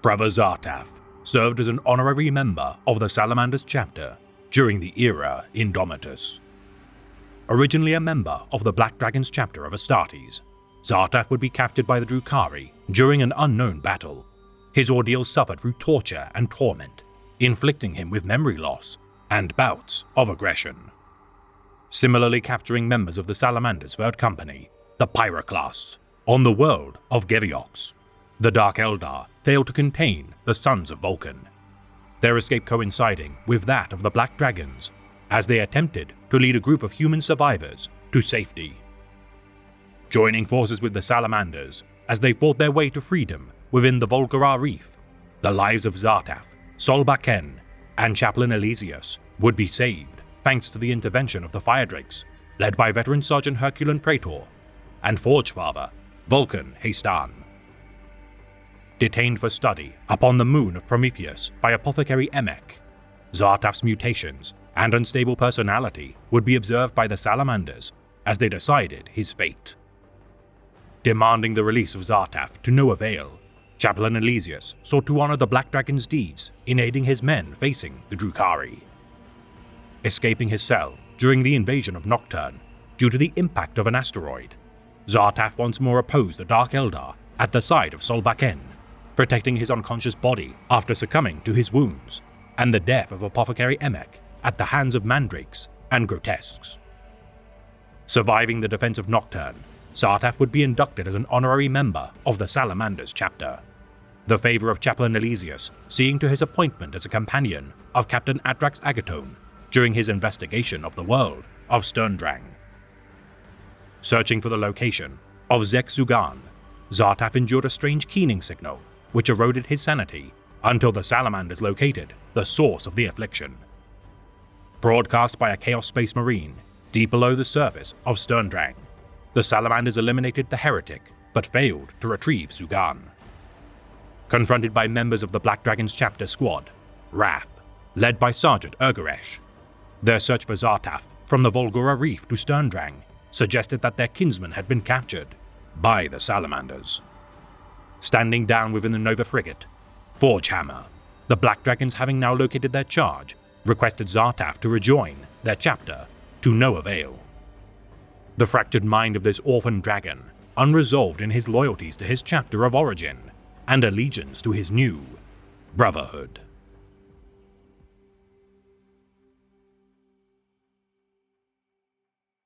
Brother Zartaf served as an honorary member of the Salamanders chapter during the era Indomitus. Originally a member of the Black Dragons chapter of Astartes, Zartaf would be captured by the Drukhari during an unknown battle. His ordeal suffered through torture and torment, inflicting him with memory loss and bouts of aggression. Similarly capturing members of the Salamander's Third Company, the Pyroclasts, on the world of Geviox. The Dark Eldar failed to contain the Sons of Vulcan, their escape coinciding with that of the Black Dragons as they attempted to lead a group of human survivors to safety. Joining forces with the Salamanders as they fought their way to freedom within the Volgara Reef, the lives of Zartaf, Sol Baken, and Chaplain Elysius would be saved thanks to the intervention of the Fire Drakes, led by veteran Sergeant Herculan Praetor and Forge Father Vulcan Hastan. Detained for study upon the moon of Prometheus by Apothecary Emek, Zartaf's mutations and unstable personality would be observed by the Salamanders as they decided his fate. Demanding the release of Zartaf to no avail, Chaplain Elysius sought to honor the Black Dragon's deeds in aiding his men facing the Drukhari. Escaping his cell during the invasion of Nocturne due to the impact of an asteroid, Zartaf once more opposed the Dark Eldar at the side of Sol Baken, protecting his unconscious body after succumbing to his wounds and the death of Apothecary Emek at the hands of Mandrakes and Grotesques. Surviving the defense of Nocturne, Zartaf would be inducted as an honorary member of the Salamanders chapter, the favor of Chaplain Elysius seeing to his appointment as a companion of Captain Adrax Agatone during his investigation of the world of Sterndrang. Searching for the location of Zek Zugan, Zartaf endured a strange keening signal which eroded his sanity until the Salamanders located the source of the affliction. Broadcast by a Chaos Space Marine deep below the surface of Sterndrang, the Salamanders eliminated the heretic but failed to retrieve Zugan. Confronted by members of the Black Dragons chapter squad, Wrath, led by Sergeant Urgaresh, their search for Zartaf from the Volgara Reef to Sterndrang suggested that their kinsman had been captured by the Salamanders. Standing down within the Nova frigate, Forgehammer, the Black Dragons having now located their charge, requested Zartaf to rejoin their chapter to no avail. The fractured mind of this orphan dragon, unresolved in his loyalties to his chapter of origin and allegiance to his new Brotherhood.